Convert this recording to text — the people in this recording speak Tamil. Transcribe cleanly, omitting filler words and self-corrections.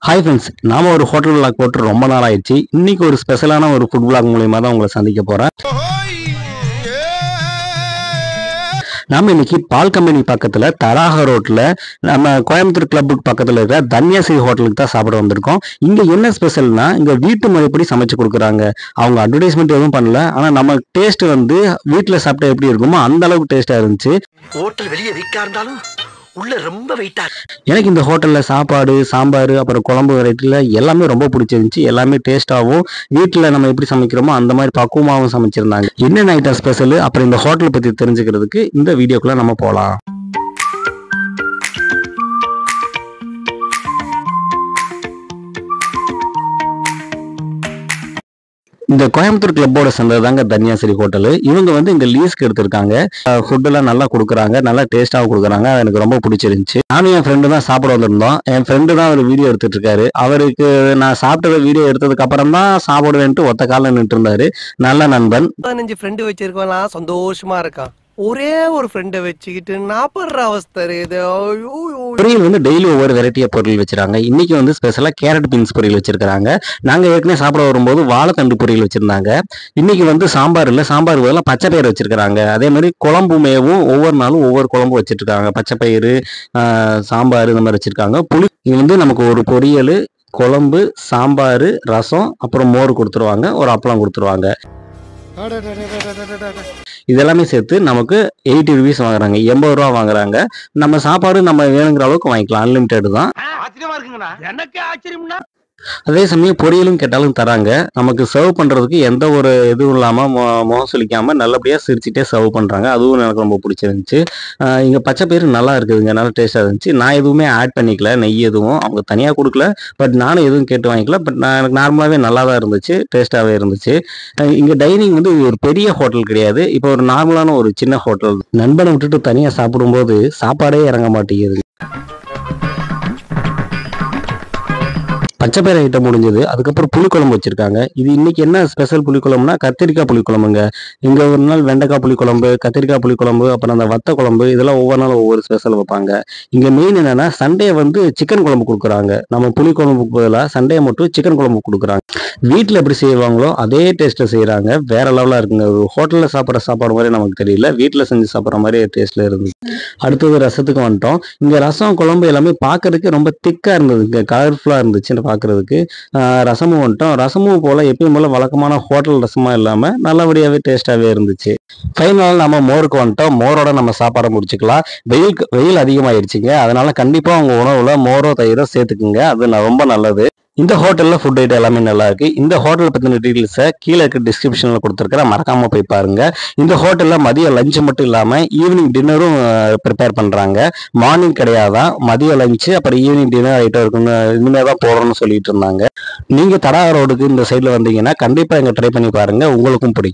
ஹாய் ஃப்ரெண்ட்ஸ், நாம ஒரு ஹோட்டல் விளாக் போட்டு ரொம்ப நாள் ஆயிடுச்சு. இன்னைக்கு ஒரு ஸ்பெஷலான ஒரு ஃபுட் விளாக் மூலியமா தான் உங்களை சந்திக்க போறேன். நாம இன்னைக்கு பால் கம்பெனி பக்கத்துல தராக ரோட்ல நம்ம கோயம்புத்தூர் கிளப்புக்கு பக்கத்துல இருக்கிற தன்யாசிரி ஹோட்டலுக்கு தான் சாப்பிட வந்திருக்கோம். இங்க என்ன ஸ்பெஷல்னா இங்க வீட்டு முறைப்படி சமைச்சு கொடுக்குறாங்க. அவங்க அட்வர்டைஸ்மெண்ட் எதுவும் பண்ணல, ஆனா நம்ம டேஸ்ட் வந்து வீட்டுல சாப்பிட்டா எப்படி இருக்குமோ அந்த அளவுக்கு டேஸ்டா இருந்துச்சு. ஹோட்டல் வெளியே வீக்கா இருந்தாலும் உள்ள ரொம்ப வெயிட்டா. எனக்கு இந்த ஹோட்டல்ல சாப்பாடு, சாம்பார், அப்புறம் குழம்பு வெரைட்டில எல்லாமே ரொம்ப பிடிச்சிருந்துச்சு. எல்லாமே டேஸ்டாகவும் வீட்டில் நம்ம எப்படி சமைக்கிறோமோ அந்த மாதிரி பக்குவமாகவும் சமைச்சிருந்தாங்க. என்னென்ன ஐட்டம் ஸ்பெஷல், அப்புறம் இந்த ஹோட்டலை பத்தி தெரிஞ்சுக்கிறதுக்கு இந்த வீடியோக்குள்ள நம்ம போகலாம். இந்த கோயம்புத்தூர் கிளப்போட சேர்ந்தது தாங்க தன்யாசிரி ஹோட்டல். இவங்க வந்து இங்க லீஸ்க்கு எடுத்திருக்காங்க. ஃபுட் எல்லாம் நல்லா கொடுக்குறாங்க, நல்லா டேஸ்டாகவும் கொடுக்குறாங்க. அது எனக்கு ரொம்ப பிடிச்சிருந்துச்சு. நானும் என் ஃப்ரெண்டு தான் சாப்பிட வந்திருந்தோம். என் ஃப்ரெண்டு தான் ஒரு வீடியோ எடுத்துட்டு இருக்காரு. அவருக்கு நான் சாப்பிட்ட வீடியோ எடுத்ததுக்கு அப்புறம் தான் சாப்பிடுவேன்ட்டு ஒத்த காலில் நின்று இருந்தாரு. நல்ல நண்பன். 15 ஃப்ரெண்டு வச்சிருக்கலாம், சந்தோஷமா இருக்கான். ஒரே ஒரு ஃப்ரெண்டை வச்சுக்கிட்டு நான் படுற அவஸ்தை இது. பொரியல் வந்து டெய்லி ஒவ்வொரு வெரைட்டியா பொரியல் வச்சிருக்காங்க. இன்னைக்கு வந்து ஸ்பெஷலா கேரட் பீன்ஸ் பொரியல் வச்சிருக்காங்க. நாங்க ஏற்கனவே சாப்பிட வரும்போது வாழைத்தண்டு பொரியல் வச்சிருந்தாங்க. இன்னைக்கு வந்து சாம்பார் இல்ல, சாம்பார் பதிலாக பச்சை பயிர் வச்சிருக்காங்க. அதே மாதிரி குழம்புமேவும் ஒவ்வொரு நாளும் ஒவ்வொரு குழம்பு வச்சிட்டு இருக்காங்க. பச்சை பயிறு, சாம்பார் இந்த மாதிரி வச்சிருக்காங்க. இது வந்து நமக்கு ஒரு பொரியல், குழம்பு, சாம்பார், ரசம், அப்புறம் மோர் கொடுத்துருவாங்க, ஒரு அப்பளம் கொடுத்துருவாங்க. இதெல்லாமே சேர்த்து நமக்கு 80 ருபீஸ் வாங்குறாங்க, 80 ரூபா வாங்குறாங்க. நம்ம சாப்பாடு நம்ம வேணுங்கிற அளவுக்கு வாங்கிக்கலாம், அன்லிமிட்டெட் தான். ஆச்சரியமா இருக்குங்கண்ணா, எனக்கு ஆச்சரியம்னா. அதே சமயம் பொரியலும் கேட்டாலும் தராங்க. நமக்கு சர்வ் பண்றதுக்கு எந்த ஒரு இதுவும் இல்லாம முகம் சுளிக்காம நல்லபடியா சிரிச்சுட்டே சர்வ் பண்றாங்க. அதுவும் எனக்கு ரொம்ப பிடிச்சிருந்துச்சு. இங்க பச்சை பயிறு நல்லா இருக்குதுங்க, நல்லா டேஸ்டா இருந்துச்சு. நான் எதுவுமே ஆட் பண்ணிக்கல, நெய் எதுவும் அவங்க தனியா கொடுக்கல. பட் நானும் எதுவும் கேட்டு வாங்கிக்கல. பட் எனக்கு நார்மலாவே நல்லா தான் இருந்துச்சு, டேஸ்டாவே இருந்துச்சு. இங்க டைனிங் வந்து ஒரு பெரிய ஹோட்டல் கிடையாது. இப்போ ஒரு நார்மலான ஒரு சின்ன ஹோட்டல். நண்பனை விட்டுட்டு தனியா சாப்பிடும்போது சாப்பாடே இறங்க மாட்டேங்குது. பச்சை பயிர் ஐட்டம் முடிஞ்சது. அதுக்கப்புறம் புளிக்குழம்பு வச்சிருக்காங்க. இது இன்னைக்கு என்ன ஸ்பெஷல் புளிக்குழம்புனா கத்திரிக்காய் புளிக்குழம்புங்க. இங்க ஒரு நாள் வெண்டைக்காய் புளிக்குழம்பு, கத்திரிக்காய் புளிக்குழம்பு, அப்புறம் அந்த வத்த குழம்பு, இதெல்லாம் ஒவ்வொரு நாள் ஒவ்வொரு ஸ்பெஷல் வைப்பாங்க. இங்க மெயின் என்னன்னா சண்டே வந்து சிக்கன் குழம்பு கொடுக்குறாங்க. நம்ம புளிக்குழம்புக்கு பதிலாக சண்டே மட்டும் சிக்கன் குழம்பு கொடுக்குறாங்க. வீட்டில் எப்படி செய்வாங்களோ அதே டேஸ்ட்ல செய்யறாங்க. வேற லெவலா இருக்குங்க. ஒரு ஹோட்டல்ல சாப்பிட்ற சாப்பாடு மாதிரி நமக்கு தெரியல, வீட்டில் செஞ்சு சாப்பிட்ற மாதிரி டேஸ்ட்ல இருந்துச்சு. அடுத்தது ரசத்துக்கு வந்துட்டோம். இங்க ரசம் குழம்பு எல்லாமே பார்க்கறதுக்கு ரொம்ப திக்கா இருந்தது, கலர்ஃபுல்லா இருந்துச்சு பார்க்கறதுக்கு. ரசமும் வந்துட்டோம். ரசமும் போல எப்பயும் போல வழக்கமான ஹோட்டல் ரசமா இல்லாம நல்லபடியாவே டேஸ்டாவே இருந்துச்சு. ஃபைனலாக நம்ம மோருக்கு வந்துட்டோம். மோரோட நம்ம சாப்பாடை முடிச்சுக்கலாம். வெயில் அதிகமாயிருச்சுங்க. அதனால கண்டிப்பா உங்க உணவுல மோரோ தயிரோ சேர்த்துக்குங்க, அது ரொம்ப நல்லது. இந்த ஹோட்டல்ல ஃபுட் ஐட்டம் எல்லாமே நல்லா இருக்கு. இந்த ஹோட்டல் பத்தின டீடைல்ஸை கீழே இருக்க டிஸ்கிரிப்ஷன்ல கொடுத்துருக்கேன், மறக்காம போய் பாருங்க. இந்த ஹோட்டல்ல மதியம் லஞ்ச் மட்டும் இல்லாம ஈவினிங் டின்னரும் ப்ரிப்பேர் பண்றாங்க. மார்னிங் கிடையாதான், மதியம் லஞ்சு அப்புறம் ஈவினிங் டின்னர் ஐட்டம் இருக்குன்னு இனிமே தான் போறோம்னு சொல்லிட்டு இருந்தாங்க. நீங்க தடாக ரோடுக்கு இந்த சைட்ல வந்தீங்கன்னா கண்டிப்பா இங்க ட்ரை பண்ணி பாருங்க, உங்களுக்கும் பிடிக்கும்.